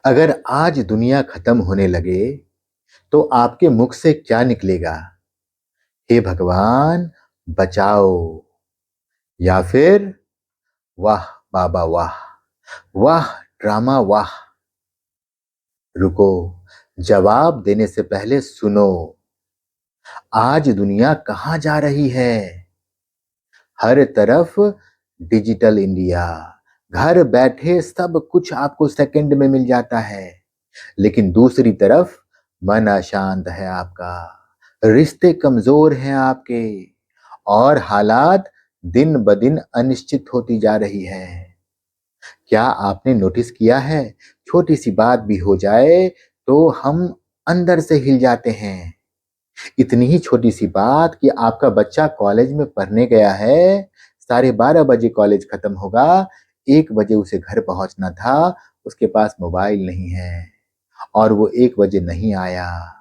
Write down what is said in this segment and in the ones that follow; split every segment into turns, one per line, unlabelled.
अगर आज दुनिया खत्म होने लगे तो आपके मुख से क्या निकलेगा? हे भगवान बचाओ, या फिर वाह बाबा वाह, वाह ड्रामा वाह। रुको, जवाब देने से पहले सुनो, आज दुनिया कहाँ जा रही है? हर तरफ डिजिटल इंडिया, घर बैठे सब कुछ आपको सेकंड में मिल जाता है। लेकिन दूसरी तरफ मन अशांत है आपका, रिश्ते कमजोर हैं आपके, और हालात दिन ब दिन अनिश्चित होती जा रही है। क्या आपने नोटिस किया है, छोटी सी बात भी हो जाए तो हम अंदर से हिल जाते हैं। इतनी ही छोटी सी बात कि आपका बच्चा कॉलेज में पढ़ने गया है, 12:30 बजे कॉलेज खत्म होगा, 1 बजे उसे घर पहुंचना था, उसके पास मोबाइल नहीं है और वो 1 बजे नहीं आया।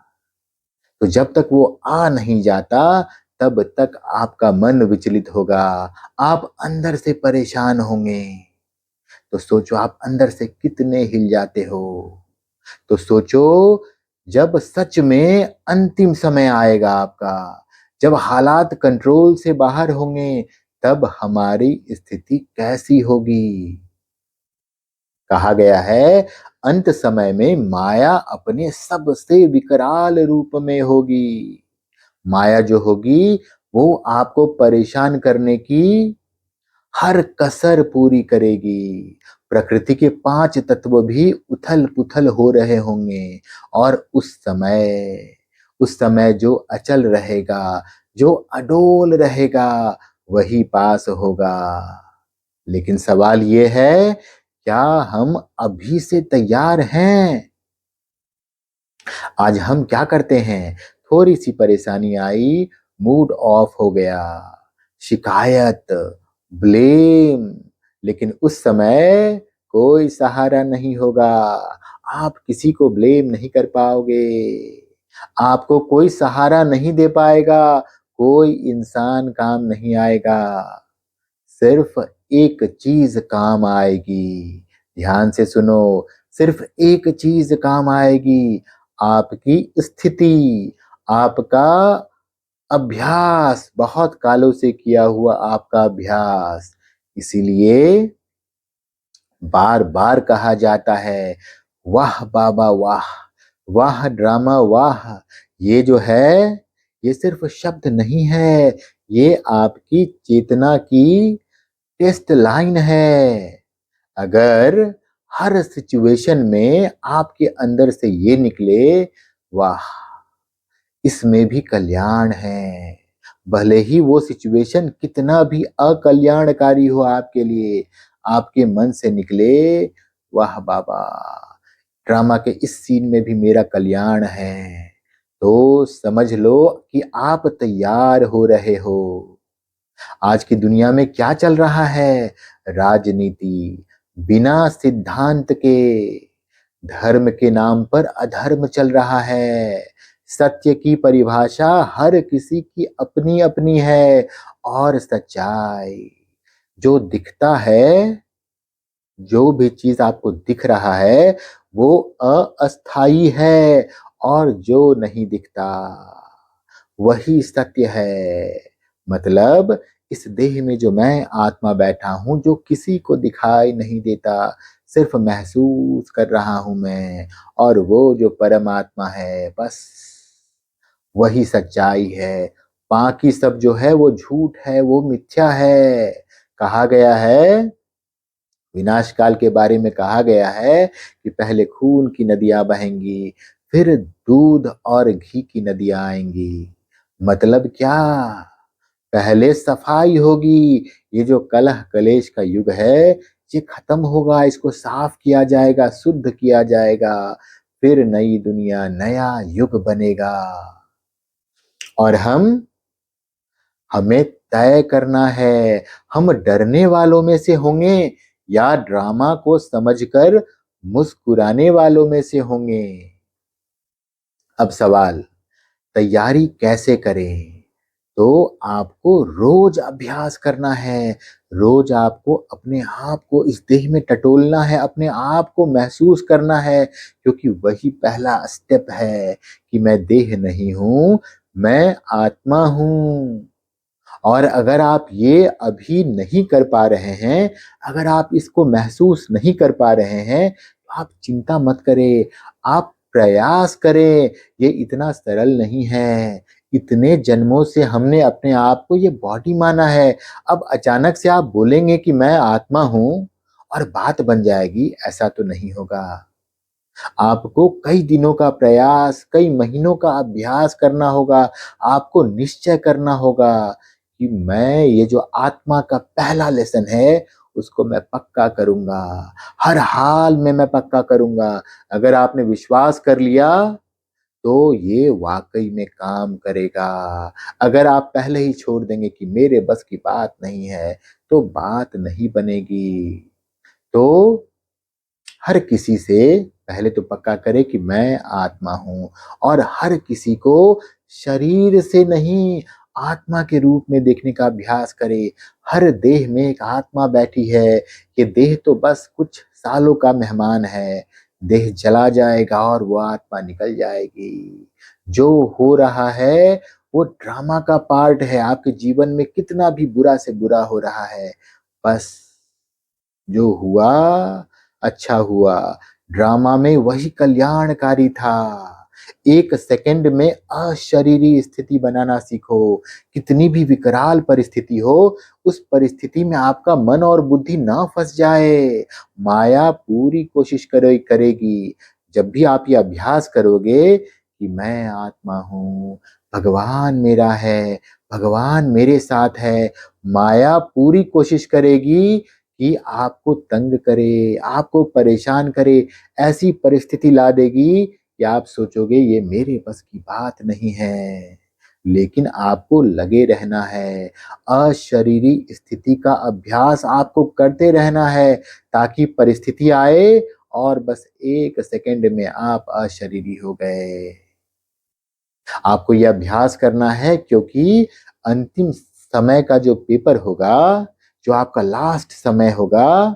तो जब तक वो आ नहीं जाता तब तक आपका मन विचलित होगा, आप अंदर से परेशान होंगे। तो सोचो आप अंदर से कितने हिल जाते हो। तो सोचो, जब सच में अंतिम समय आएगा आपका, जब हालात कंट्रोल से बाहर होंगे, तब हमारी स्थिति कैसी होगी? कहा गया है, अंत समय में माया अपने सबसे विकराल रूप में होगी। माया जो होगी वो आपको परेशान करने की हर कसर पूरी करेगी। प्रकृति के 5 तत्व भी उथल-पुथल हो रहे होंगे, और उस समय जो अचल रहेगा, जो अडोल रहेगा, वही पास होगा। लेकिन सवाल ये है, क्या हम अभी से तैयार हैं? आज हम क्या करते हैं, थोड़ी सी परेशानी आई, मूड ऑफ हो गया, शिकायत, ब्लेम। लेकिन उस समय कोई सहारा नहीं होगा, आप किसी को ब्लेम नहीं कर पाओगे, आपको कोई सहारा नहीं दे पाएगा, कोई इंसान काम नहीं आएगा। सिर्फ एक चीज काम आएगी, ध्यान से सुनो, सिर्फ एक चीज काम आएगी, आपकी स्थिति, आपका अभ्यास, बहुत कालों से किया हुआ आपका अभ्यास। इसीलिए बार बार कहा जाता है, वाह बाबा वाह, वाह ड्रामा वाह। ये जो है, ये सिर्फ शब्द नहीं है, ये आपकी चेतना की टेस्ट लाइन है। अगर हर सिचुएशन में आपके अंदर से ये निकले, वाह इसमें भी कल्याण है, भले ही वो सिचुएशन कितना भी अकल्याणकारी हो आपके लिए, आपके मन से निकले, वाह बाबा ड्रामा के इस सीन में भी मेरा कल्याण है, तो समझ लो कि आप तैयार हो रहे हो। आज की दुनिया में क्या चल रहा है? राजनीति बिना सिद्धांत के, धर्म के नाम पर अधर्म चल रहा है, सत्य की परिभाषा हर किसी की अपनी अपनी है, और सच्चाई जो दिखता है, जो भी चीज आपको दिख रहा है वो अस्थाई है, और जो नहीं दिखता वही सत्य है। मतलब इस देह में जो मैं आत्मा बैठा हूं, जो किसी को दिखाई नहीं देता, सिर्फ महसूस कर रहा हूं मैं, और वो जो परमात्मा है, बस वही सच्चाई है। बाकी सब जो है वो झूठ है, वो मिथ्या है। कहा गया है, विनाश काल के बारे में कहा गया है कि पहले खून की नदियां बहेंगी, फिर दूध और घी की नदियां आएंगी। मतलब क्या? पहले सफाई होगी, ये जो कलह कलेश का युग है ये खत्म होगा, इसको साफ किया जाएगा, शुद्ध किया जाएगा, फिर नई दुनिया, नया युग बनेगा। और हमें तय करना है, हम डरने वालों में से होंगे या ड्रामा को समझकर मुस्कुराने वालों में से होंगे। अब सवाल, तैयारी कैसे करें? तो आपको रोज अभ्यास करना है, रोज आपको अपने आप को इस देह में टटोलना है, अपने आप को महसूस करना है, क्योंकि वही पहला स्टेप है कि मैं देह नहीं हूँ, मैं आत्मा हूँ। और अगर आप ये अभी नहीं कर पा रहे हैं, अगर आप इसको महसूस नहीं कर पा रहे हैं, तो आप चिंता मत करें, आप प्रयास करें। ये इतना सरल नहीं है। इतने जन्मों से हमने अपने आप को ये बॉडी माना है। अब अचानक से आप बोलेंगे कि मैं आत्मा हूँ और बात बन जाएगी, ऐसा तो नहीं होगा। आपको कई दिनों का प्रयास, कई महीनों का अभ्यास करना होगा। आपको निश्चय करना होगा कि मैं ये जो आत्मा का पहला लेसन है, उसको मैं पक्का करूँगा। हर हाल में मैं पक्का करूँगा। अगर आपने विश्वास कर लिया, तो ये वाक़ई में काम करेगा। अगर आप पहले ही छोड़ देंगे कि मेरे बस की बात नहीं है, तो बात नहीं बनेगी। तो हर किसी से पहले तो पक्का करे कि मैं आत्मा हूँ, और हर किसी को शरीर से नहीं, आत्मा के रूप में देखने का अभ्यास करे। हर देह में एक आत्मा बैठी है। ये देह तो बस कुछ सालों का मेहमान है। देह चला जाएगा और वो आत्मा निकल जाएगी। जो हो रहा है वो ड्रामा का पार्ट है। आपके जीवन में कितना भी बुरा से बुरा हो रहा है, बस जो हुआ अच्छा हुआ। ड्रामा में वही कल्याणकारी था। 1 सेकंड में अशरीरी स्थिति बनाना सीखो। कितनी भी विकराल परिस्थिति हो, उस परिस्थिति में आपका मन और बुद्धि ना फंस जाए। माया पूरी कोशिश करेगी। जब भी आप ये अभ्यास करोगे कि मैं आत्मा हूँ, भगवान मेरा है, भगवान मेरे साथ है, माया पूरी कोशिश करेगी कि आपको तंग करे, आपको परेशान करे, ऐसी परिस्थिति ला देगी कि आप सोचोगे ये मेरे बस की बात नहीं है। लेकिन आपको लगे रहना है। अशरीरी स्थिति का अभ्यास आपको करते रहना है, ताकि परिस्थिति आए और बस 1 सेकंड में आप अशरीरी हो गए। आपको यह अभ्यास करना है, क्योंकि अंतिम समय का जो पेपर होगा, जो आपका लास्ट समय होगा,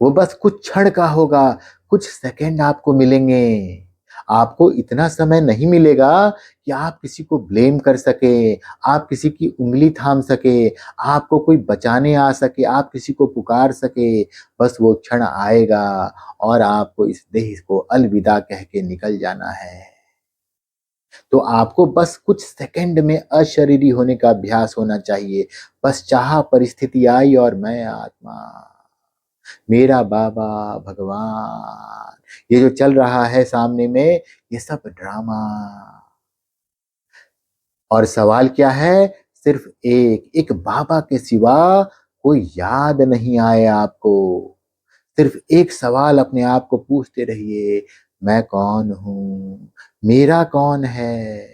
वो बस कुछ क्षण का होगा, कुछ सेकंड आपको मिलेंगे। आपको इतना समय नहीं मिलेगा कि आप किसी को ब्लेम कर सके, आप किसी की उँगली थाम सके, आपको कोई बचाने आ सके, आप किसी को पुकार सके। बस वो क्षण आएगा और आपको इस देह को अलविदा कह के निकल जाना है। तो आपको बस कुछ सेकंड में अशरीरी होने का अभ्यास होना चाहिए। बस चाहा परिस्थिति आई और मैं आत्मा, मेरा बाबा, भगवान, ये जो चल रहा है सामने में, ये सब ड्रामा। और सवाल क्या है? सिर्फ एक बाबा के सिवा कोई याद नहीं आए आपको। सिर्फ एक सवाल अपने आप को पूछते रहिए, मैं कौन हूँ? मेरा कौन है?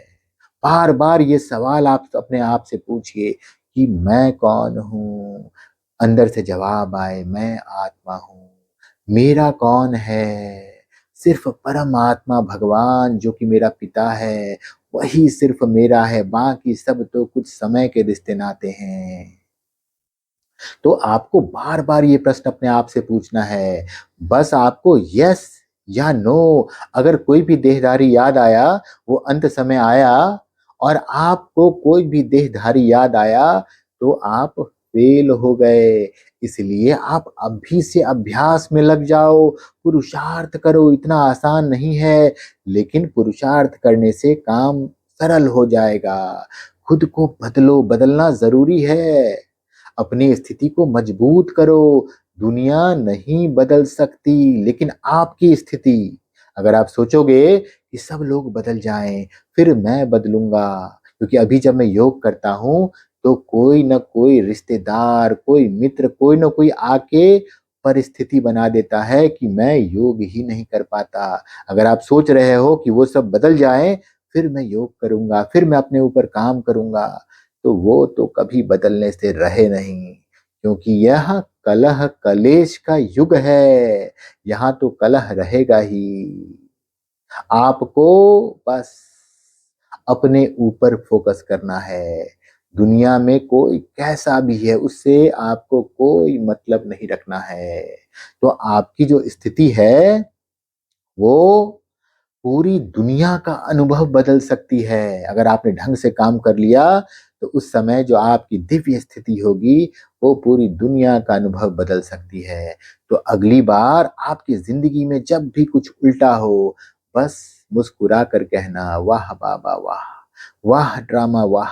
बार-बार ये सवाल आप अपने आप से पूछिए कि मैं कौन हूँ? अंदर से जवाब आए, मैं आत्मा हूँ। मेरा कौन है? सिर्फ परमात्मा भगवान जो कि मेरा पिता है, वही सिर्फ मेरा है, बाकी सब तो कुछ समय के रिश्ते नाते हैं। तो आपको बार-बार ये प्रश्न अपने आप से पूछना है। बस आपको यस या नो, अगर कोई भी देहधारी याद आया, वो अंत समय आया और आपको कोई भी देहधारी याद आया, तो आप फेल हो गए। इसलिए आप अभी से अभ्यास में लग जाओ, पुरुषार्थ करो। इतना आसान नहीं है, लेकिन पुरुषार्थ करने से काम सरल हो जाएगा। खुद को बदलो, बदलना ज़रूरी है। अपनी स्थिति को मजबूत करो। दुनिया नहीं बदल सकती, लेकिन आपकी स्थिति। अगर आप सोचोगे कि सब लोग बदल जाएँ, फिर मैं बदलूँगा, क्योंकि अभी जब मैं योग करता हूँ, तो कोई न कोई रिश्तेदार, कोई मित्र, कोई न कोई आके परिस्थिति बना देता है कि मैं योग ही नहीं कर पाता। अगर आप सोच रहे हो कि वो सब बदल जाएँ, फिर मैं योग करूँगा, फिर मैं अपने ऊपर काम करूँगा, तो वो तो कभी बदलने से रहे नहीं, क्योंकि यह कलह कलेश का युग है। यहाँ तो कलह रहेगा ही। आपको बस अपने ऊपर फोकस करना है। दुनिया में कोई कैसा भी है उससे आपको कोई मतलब नहीं रखना है। तो आपकी जो स्थिति है वो पूरी दुनिया का अनुभव बदल सकती है। अगर आपने ढंग से काम कर लिया तो उस समय जो आपकी दिव्य स्थिति होगी वो पूरी दुनिया का अनुभव बदल सकती है। तो अगली बार आपकी ज़िंदगी में जब भी कुछ उल्टा हो, बस मुस्कुरा कर कहना वाह बाबा वाह! वाह ड्रामा वाह!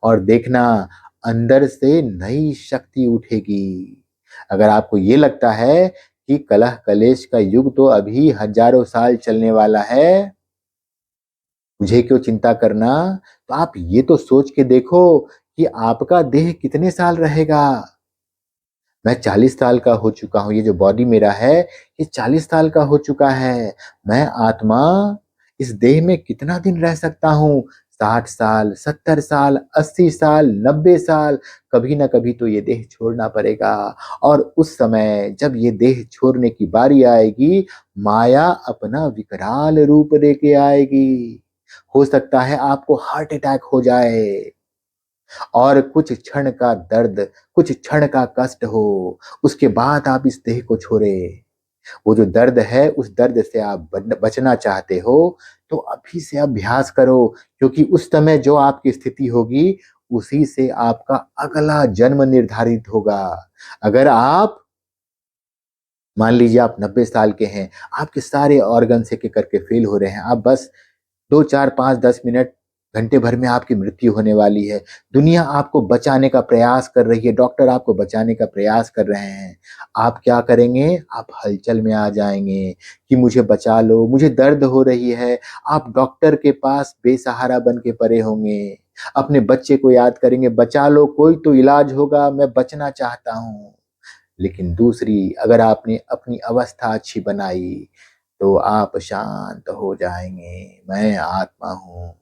और देखना अंदर से नई शक्ति उठेगी। अगर आपको ये लगता है कि कलह कलेश का युग तो अभी हजारों साल चलने वाला है, मुझे क्यों चिंता करना? तो आप ये तो सोच के देखो कि आपका देह कितने साल रहेगा। मैं 40 साल का हो चुका हूँ, ये जो बॉडी मेरा है, ये 40 साल का हो चुका है। मैं आत्मा इस देह में कितना दिन रह सकता हूँ? 60 साल, 70 साल, 80 साल, 90 साल, कभी ना कभी तो ये देह छोड़ना पड़ेगा। और उस समय जब ये देह छोड़ने की बारी आएगी, माया अपना विकराल रूप लेके आएगी। हो सकता है आपको हार्ट अटैक हो जाए और कुछ क्षण का दर्द, कुछ क्षण का कष्ट हो, उसके बाद आप इस देह को छोड़ें। वो जो दर्द है, उस दर्द से आप बचना चाहते हो, तो अभी से अभ्यास करो, क्योंकि उस समय जो आपकी स्थिति होगी, उसी से आपका अगला जन्म निर्धारित होगा। अगर आप मान लीजिए आप 90 साल के हैं, आपके सारे ऑर्गन्स एक-एक करके फेल हो रहे हैं, आप बस 2, 4, 5, 10 मिनट, घंटे भर में आपकी मृत्यु होने वाली है। दुनिया आपको बचाने का प्रयास कर रही है, डॉक्टर आपको बचाने का प्रयास कर रहे हैं। आप क्या करेंगे? आप हलचल में आ जाएँगे कि मुझे बचा लो, मुझे दर्द हो रही है। आप डॉक्टर के पास बेसहारा बन के पड़े होंगे। अपने बच्चे को याद करेंगे, बचा लो, कोई तो इलाज होगा, मैं बचना चाहता हूँ। लेकिन दूसरी, अगर आपने अपनी अवस्था अच्छी बनाई, तो आप शांत हो जाएँगे। मैं आत्मा हूँ।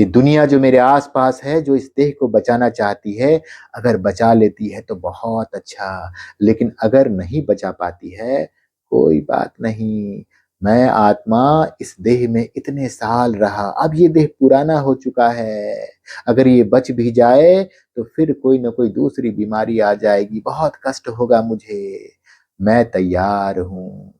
ये दुनिया जो मेरे आस-पास है, जो इस देह को बचाना चाहती है, अगर बचा लेती है तो बहुत अच्छा, लेकिन अगर नहीं बचा पाती है, कोई बात नहीं। मैं आत्मा इस देह में इतने साल रहा, अब ये देह पुराना हो चुका है। अगर ये बच भी जाए, तो फिर कोई न कोई दूसरी बीमारी आ जाएगी, बहुत कष्ट होगा मुझे। मैं तैयार हूँ।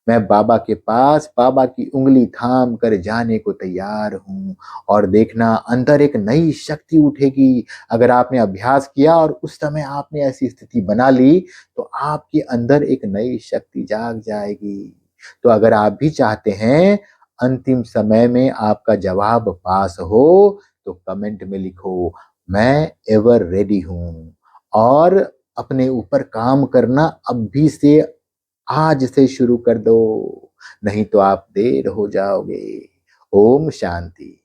मैं बाबा के पास, बाबा की उँगली थाम कर जाने को तैयार हूँ। और देखना अंदर एक नई शक्ति उठेगी। अगर आपने अभ्यास किया और उस समय आपने ऐसी स्थिति बना ली, तो आपके अंदर एक नई शक्ति जाग जाएगी। तो अगर आप भी चाहते हैं अंतिम समय में आपका जवाब पास हो, तो कमेंट में लिखो, मैं एवर रेडी हूँ। और अपने ऊपर काम करना अभी से, आज से शुरू कर दो, नहीं तो आप देर हो जाओगे। ओम शांति।